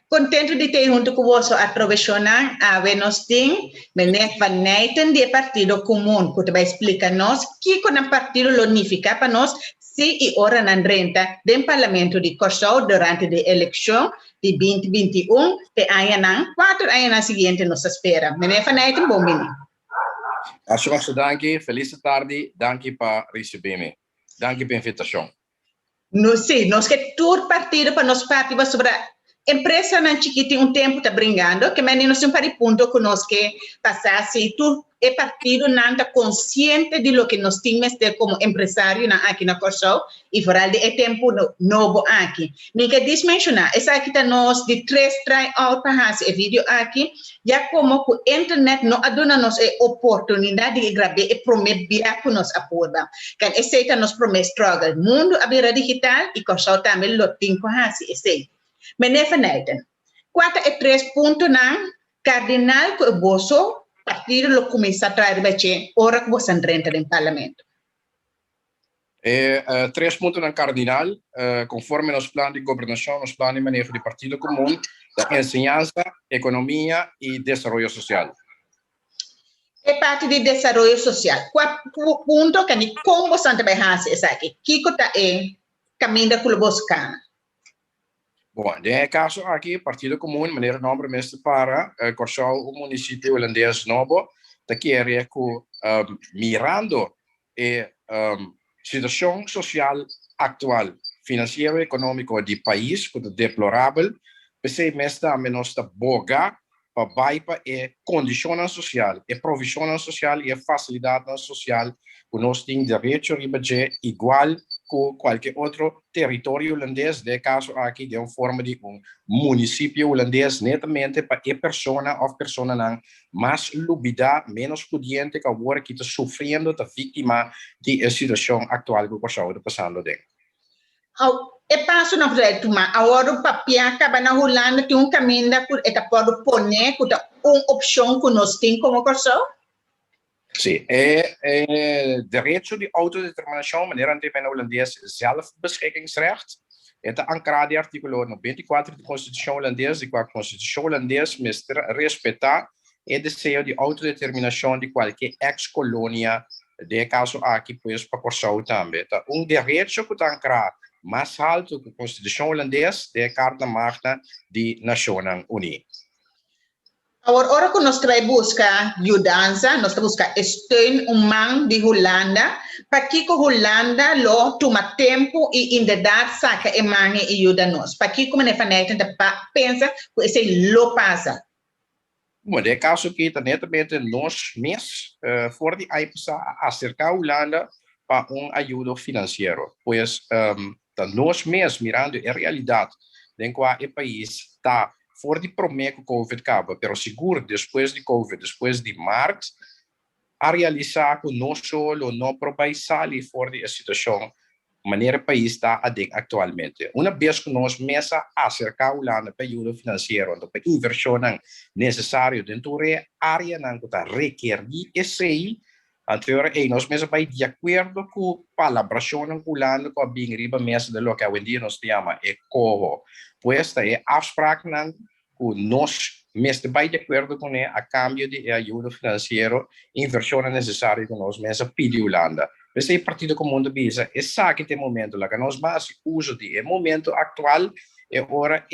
Contento de ter junto com você a profissional, a nós tem, mas van Nijten de Partido Comum, que vai explicar nós que com o partido unifica para nós se e ora na renta do Parlamento de Kosovo durante a eleição de 2021, de ano 4 anos seguinte nos espera. Meneer van Nijten, bom dia. Acho danke, feliz tarde, danke para receber-me. Danke pela invitação. Sim, nós que todo partido para nós partir sobre empresa não chiquita tempo está brincando, que nós não para ponto que nós que passar se tu é partido não está consciente de lo que nós temos como empresário aqui na Kosovo e fora de tempo novo aqui. Nem que mencionar, essa aqui está nós de 3 tryout para esse vídeo aqui, já como que a internet não aduna nos a oportunidade de gravar e prometer que nós apoia. Kan esse está nos prometer struggle, mundo a digital e Kosovo também lo tem com esse. Meneer van Nijten, 4 e 3 pontos na cardinal que o Bosso partido lo começa a trazer bem ora que você entra no parlamento. 3 pontos na cardinal, conforme nos planos de governação, nos planos de manejo do Partido Comum, da enseñanza, economia e desenvolvimento social. É parte de desenvolvimento social. 4 pontos que como você vai fazer isso aqui? Que está caminho que o buscar? Bom, nesse caso aqui, Partido Comum, maneira nome mestre para Kosovo, o município holandês novo, da querer que mirando a situação social atual, financeiro e econômico do país, que é deplorável, pensei mestre a menos da boga para baipa e condição social, e provisão social e facilidade social, que nós temos direito a igual com qualquer outro território holandês, de caso aqui de uma forma de município holandês, netamente para a pessoa não mais lubida, menos pudiente, que agora que está sofrendo, está vítima da situação atual que o Kosovo está passando dentro. E passo na frente, mas agora o papel acaba na Holanda, tem caminho que pode pôr, que uma opção que nós temos como Kosovo? Sim, direito de autodeterminação, maneira antepena holandês, zelfbeschikkingsrecht. Het ancrado artigo 94 da Constituição holandesa, e a Constituição holandesa respeitar o desejo de autodeterminação de qualquer ex-colônia, de caso aqui, pois, para Kosovo também. Direito que está ancrado mais alto que a Constituição holandesa, de Carta Magna de Nações Unidas. Agora que nós vamos buscar ajuda, nós vamos buscar steun humano de Holanda, para que a Holanda lo toma tempo e indedar saca e manga e ajuda nós. Para que como nefanete pensa que esse lo passa. Bom, de caso que netamente nós mesmos, for de aí acercar a Holanda para ajuda financeira, pois nós mesmos mirando a realidade em qual o país está for de prometer que o Covid acaba, pero seguro, depois de Covid, depois de março, a realizar que não só não provar sair fora da situação, maneira o país está atualmente. Uma vez que nós começamos a acercar o Holanda para ajuda financeira, para inversão necessária dentro da área que está requerir esse anterior, nós mesmos vai de acordo com a palabração com o Holanda, com a bem riba mesa de lo que hoje em dia nós chamamos COHO. Pois é afspraak que nós mesmos vai de acordo com a cambio de ajuda financeira, inversão necessária que nós mesmos pedimos Holanda. Esse Partido Comum de Bisa, esse que tem momento lá que nós mais uso de momento atual é hora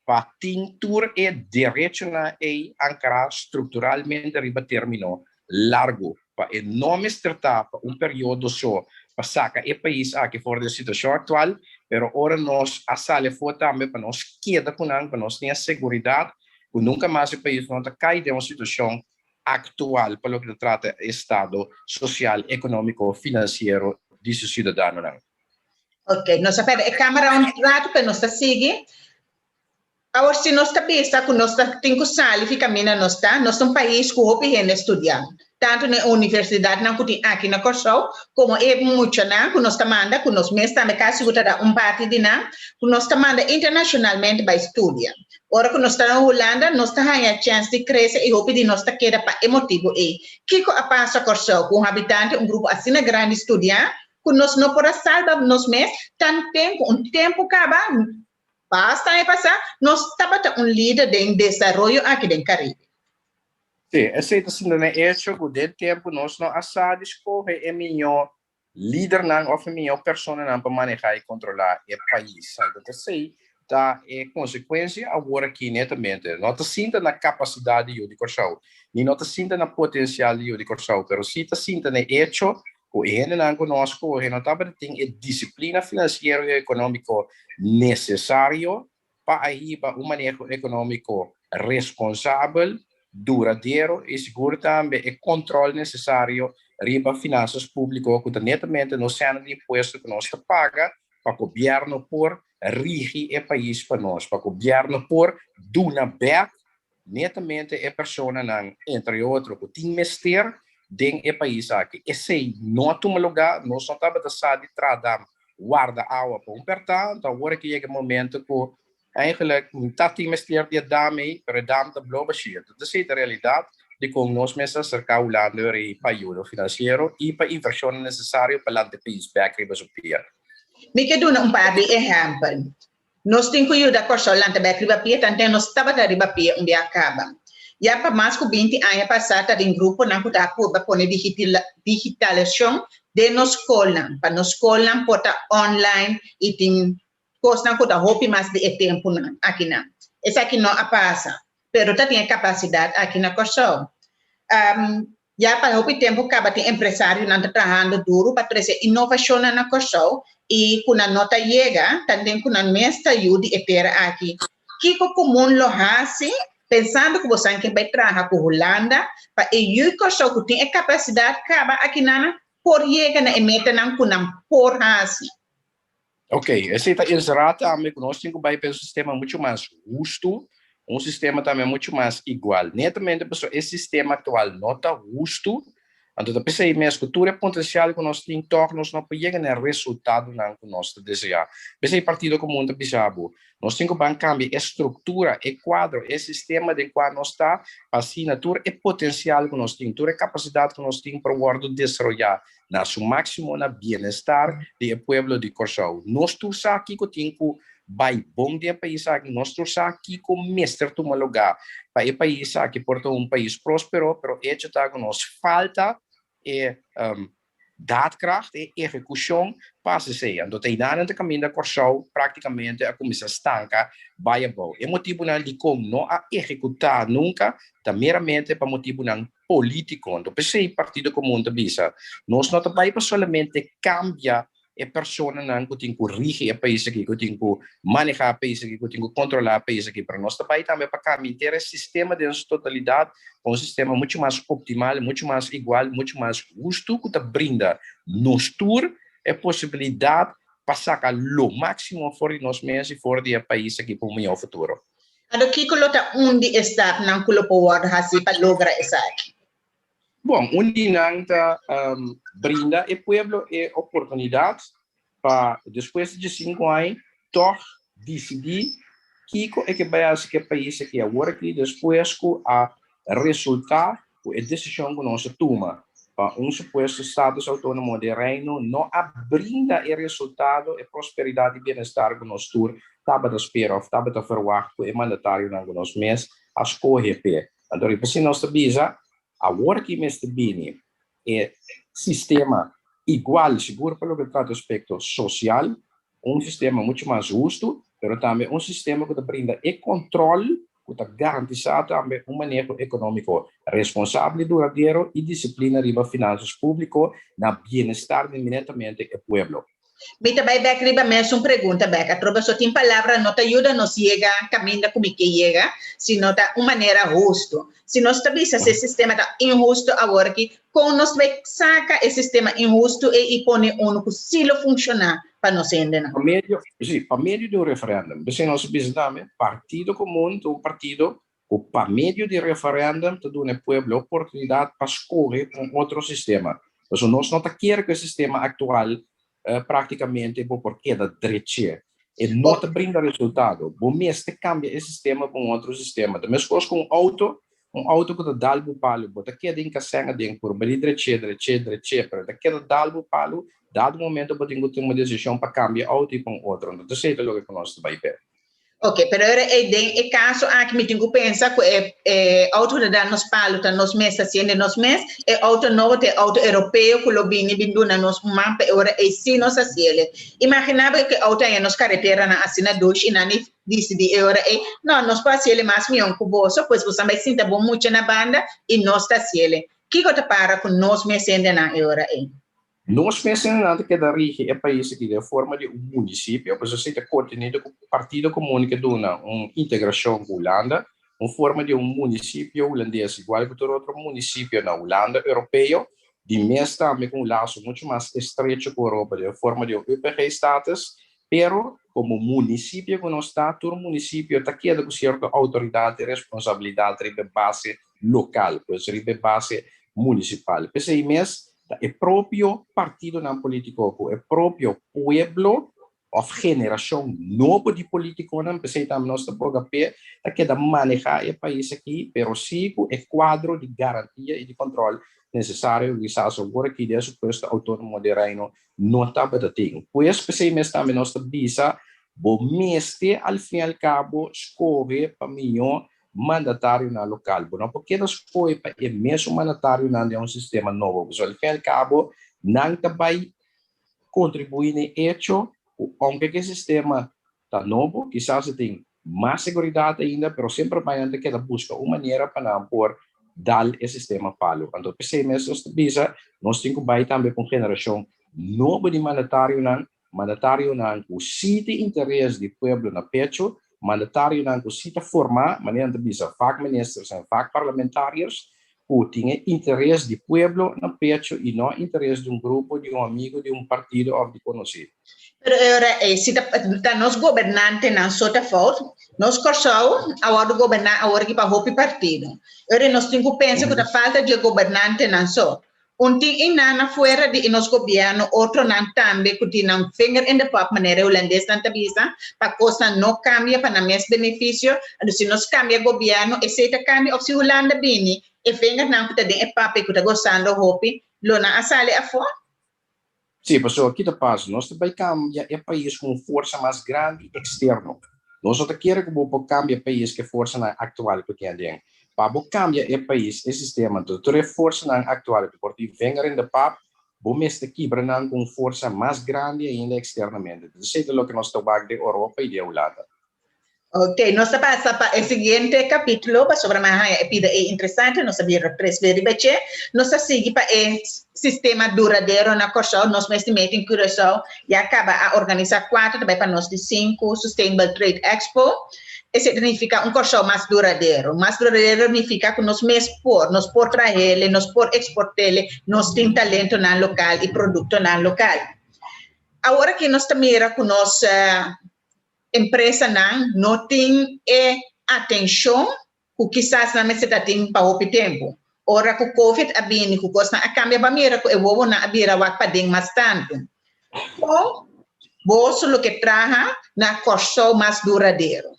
para tintur e direito na ancrar estruturalmente riba termino largo para não tratar para período só para sacar o país aqui fora da situação atual, pero ora nós a sala for também para nós queda com para nós ter segurança que nunca mais o país não cai de uma situação atual para o que trata estado social, econômico, financeiro de seu cidadão. Ok, nós sabemos a câmara trato que nós seguimos. Agora, se nós pensamos que nós temos que sair, fica nós somos um país que o gente estudar. Tanto na universidade aqui na Kosovo, como é muito que nós manda, que nós mesmos também caso parte de que nós manda internacionalmente para estudar. Ora que nós estamos na Holanda, nós temos a chance de crescer e hope de nós queda para emotivo que a passa Kosovo, com habitante, grupo assim grande estudar, que nós não podemos salvar nós mesmos, tanto tempo, acaba. Basta passar, nós estamos líder de desarrollo aqui no Caribe. Sim, aceita assim, né? Hecho que de tempo nós não assado escorre é melhor líder não ou melhor pessoa não para manejar e controlar o país. Então, sei, tá é consequência agora aqui netamente. Não te sinta na capacidade de corção, nem não te sinta na potencial de corção, pero se te sinta na hecho o ele não conosco, o ele não tá tem a disciplina financeira e econômico necessário para aí para um manejo econômico responsável duradouro e seguro também o controle necessário riba finanças públicas que netamente não sendo de imposto que nós paga para o governo por rigi o país para nós, para o governo por duna back netamente a pessoa não, entre outros, que tem mestre dentro do país aqui. E se não toma lugar, nós não estamos de tradar guarda água para pertanto, agora que chega o momento que eigenlijk dat die mestre die daarmee, maar daarom de blauwe sheet. Dat is de realiteit de como nós mesmos cercar o lado para ajuda financeiro e para inversão necessária para o país back riba superior. Me que dona par de exemplo. Nós temos que ajudar a cortar o lado back riba pia, tanto nós estava da riba pia onde acaba. Já para mais que 20 anos passados, em grupo não puder acabar com a digitalização de nos escola, para nos escola porta online e tem coisas não puder roupa mais de tempo aqui não. Essa aqui não passa, pero tá tem capacidade aqui na corção. Já para o tempo acaba tem empresário não trabalhando duro para trazer inovação na corção e quando a nota chega, também quando a mestra ajuda a ter aqui. Que comum lo hace pensando que você vai trabalhar com a Holanda, para eu que tem a capacidade acaba aqui na por chegar na meta não com por hace. Ok, esse é exato, também nós temos que um sistema muito mais justo, um sistema também muito mais igual. Netamente, pessoal, esse sistema atual não está justo, então, eu pensei mesmo que todo o potencial que nós temos, nós não podemos ter resultado que nós desejamos. Pensei partido como um bisabo, nós temos que cambiar a estrutura, o quadro, o sistema de qual nós está, assim, todo o potencial que nós temos, toda a capacidade que nós temos para o desenvolver na seu máximo na bem-estar do povo de Corsau. Nós estamos aqui que temos que vai bom dia país aqui nós estamos aqui com mestre toma lugar para o país aqui porta um país próspero, pero é que nos falta daadkracht e execução para se ser. Então, tem nada no caminho da Corsau, praticamente a comissão estanca, vai bom. É motivo não de como não a executar nunca, tá meramente para motivo não político. Então, pensei partido comum da bisa. Nós não vai para somente cambiar a pessoa não que tem que corrigir o país aqui, que tem que manejar o país aqui, que tem que controlar o país aqui. Para nós também para caminhar esse sistema de sua totalidade, um sistema muito mais optimal, muito mais igual, muito mais justo, que brinda nos tour a possibilidade de passar o máximo fora de nós mesmos e fora do país aqui para o melhor futuro. Então, que colota onde está não coloca para lograr isso aqui? Bom, onde não brinda o povo a oportunidade para, depois de 5 anos, toch decidir que é que vai ser o país aqui agora, que depois que a resultar a decisão que nós toma para um suposto Estado autônomo de reino, não brinda o resultado e prosperidade e bem-estar que nós estava a esperar, estava a verwacht que o mandatário que nós mesmos a escolher. Então, se nós sabemos agora que nós temos sistema igual, seguro para o que trata aspecto social, um sistema muito mais justo, mas também um sistema que brinda o controle, que garantiza também um manejo econômico responsável, duradouro e disciplina de finanças públicas na bem-estar diretamente do povo. Mita vai back riba mesmo pergunta back. A tropa só tem palavra não te ajuda nos chega caminho como que chega, se não tá uma maneira justo. Se nós tabisa esse sistema tá injusto agora que com nós vai saca esse sistema injusto e põe que se lo funcionar para nós ainda. Para meio do referendum, você nós visitamos partido comum, um partido que para meio do referendum te dá ao povo a oportunidade para escolher outro sistema. Mas nós não queremos que o sistema atual praticamente por queda direita e não te brinda resultado. O mês te cambia esse sistema para outro sistema. Da mesma coisa com um auto que te dá o palo, você quer em que senha dentro por bem direita, para quer dar o palo, dado momento você tem que ter uma decisão para cambiar auto e para outro. Então, sei que logo que nós vai ver. Ok, pero ora é caso que me tenho que pensar que auto da nos palo tá nos mês assim nos mês auto novo te auto europeu que lo bini binduna nos mapa ora sim nos assim ele imaginava que auto é nos carretera na assina dois e nani decidi ora não nos passa ele mais mion que bolso pois você vai sinta bom muito na banda e nós tá assim ele que gota para com nos mês ainda na ora Nós pensamos que da rige é país aqui de forma de um município, pois você está coordenado com o Partido Comunicado uma integração com a Holanda, uma forma de um município holandês igual que todo outro município na Holanda europeu, de mês também com um laço muito mais estreito com a Europa, de forma de UPG-status, pero como município que não está, todo município está queda com certa autoridade e responsabilidade de base local, pois de base municipal. Pensei mês é próprio partido não político, é próprio pueblo of geração nova de político não precisa nós PHP tá que da manejar o país aqui, pero sim é quadro de garantia e de controle necessário que se agora que é suposto autônomo de reino não está para ter. Pois pensei mesmo também nós visa o mestre al fim e al cabo escolhe para melhor mandatário na local. Não porque nós foi para o mesmo mandatário na um sistema novo. Mas, ao fim e ao cabo, não vai contribuir no hecho, aunque o sistema está novo, quizás tem mais segurança ainda, mas sempre vai ter que buscar uma maneira para não pôr dar o sistema palo. Então, pensei mesmo, nós temos que também com geração nova de mandatário não, o sítio interesse do povo na pecho, mandatário não conseguir formar, maneira de bisa ministros e parlamentares, que tinha interesse do povo na pecho e não interesse de grupo, de amigo, de partido ou de conhecido. Pero ora se da nos governante não só tá fora, nós corção a hora do governar a hora que para o partido. Ora nós temos que pensar que a falta de governante não só tem na fora de nosso governo, outro não também que tem um finger in the pop maneira holandês não tá bisa, para coisa não cambia para mais benefício, se nós cambia governo, e se tá cambia ou se Holanda bini, e finger não que tá de papo que tá gostando hopi, lona a sale a fora. Sim, pessoal, aqui está passo. Nós também cambia é país com força mais grande externo. Nós não queremos que o cambie país que força na atual que tem. Para o cambia é país, é sistema, toda força na atual que porque vem ainda para o mês aqui branco com força mais grande ainda externamente. Isso é o que nós estamos de Europa e de Holanda. Ok, nós passamos para o seguinte capítulo, sobre a vida é interessante, nós sabemos presberi beche, nós seguimos para o sistema duradouro na Corsão, nós estimamos em Curaçao e acaba a organizar 4, também para nós de 5, Sustainable Trade Expo. Isso significa Corsão mais duradouro. Mais duradouro significa que nós por trazer, nós por exportar, nós temos talento na local e produto na local. Agora que nós também com nossa empresa não tem atenção que quizás não se tem para o tempo. Ora que o Covid a bem, que costa a cambia para mira que eu vou na abira wa para den mais tanto. Então, bolso lo que traga na corso mais duradouro.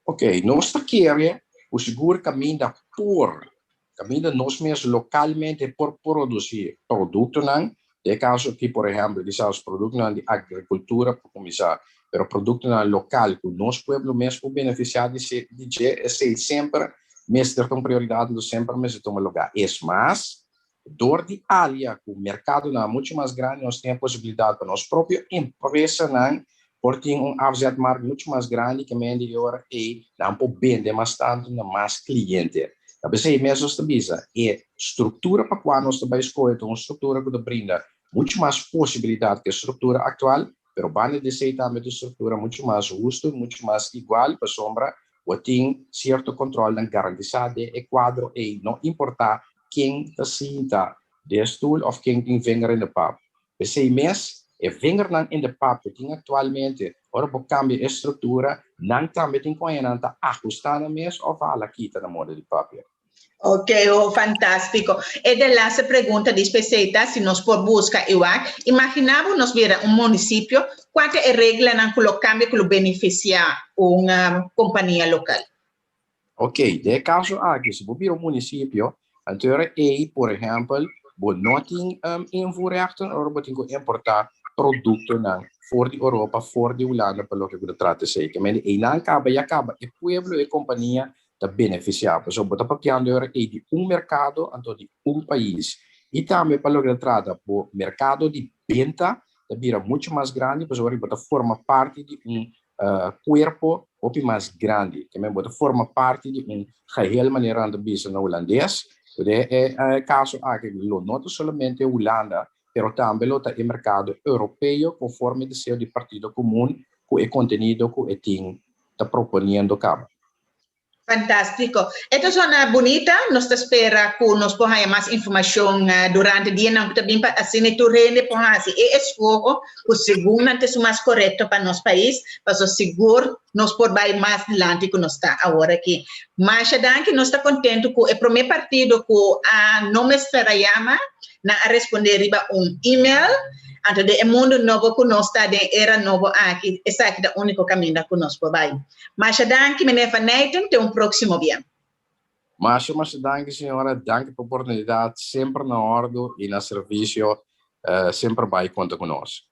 Ok, nós queremos o seguro caminho da nós mesmos localmente por produzir produto não. De caso que, por exemplo, os produtos de agricultura, para começar, pero produto local, que o nosso povo mesmo beneficiar de ser sempre, mesmo com prioridade, sempre mesmo toma lugar. É mais, dor de área, que o mercado é muito mais grande, nós temos a possibilidade para nossa própria empresa, porque avzet markt muito mais grande que a de hora e não pode vender mais tanto, mais cliente. Então, você mesmo está estrutura para qual nós também escolhemos uma estrutura que brinda muito mais possibilidade que a estrutura atual, pero van dizer também de estrutura muito mais justo, muito mais igual para sombra, ou tem certo controle na garantizado e quadro e não importa quem está senta de stoel ou quem tem vinger in de pap. Você mesmo vinger in de pap que tem atualmente, ora por cambio de estrutura, não também tem coisa não está ajustada mesmo ou fala quita na moda de papel. Ok, fantástico. E da nossa pergunta de especialidade, se nós por busca imaginamos nós ver município, qual é a regra na cambio que beneficia uma companhia local? Ok, de caso aqui, se você vir município, então por exemplo, você não tem invoerrechten, ou você tem que importar produto voor de Europa, voor de Holanda, para lo que eu trato de dizer. Que men e não acaba, e pueblo e companhia da beneficiar. So, bota papiando de mercado, então de país. E também para lo que trata, o mercado de venda, da vira muito mais grande, pois agora bota forma parte de corpo ou mais grande, que men bota forma parte de geheel maneira de business na holandês. É caso aqui, não somente Holanda, pero também o mercado europeu, conforme deseo do Partido Comum, com o conteúdo que está propondo cá. Fantástico. Ito é uma bonita, nós espera que nós ponha mais informação durante o dia, não também assim tu rende ponha assim e esforço o segundo antes mais correto para nosso país, para ser seguro nós por vai mais adiante que nós está agora aqui. Mas que nós está contente com o primeiro partido que não me espera chama na responder e-mail. Então, o mundo novo que nós está era novo aqui, esse aqui é o único caminho que nós podemos. Mas danke, meneer Van Nijten, até próximo dia. Mas danke, senhora, danke pela oportunidade, sempre na ordem e na serviço, sempre vai contar conosco.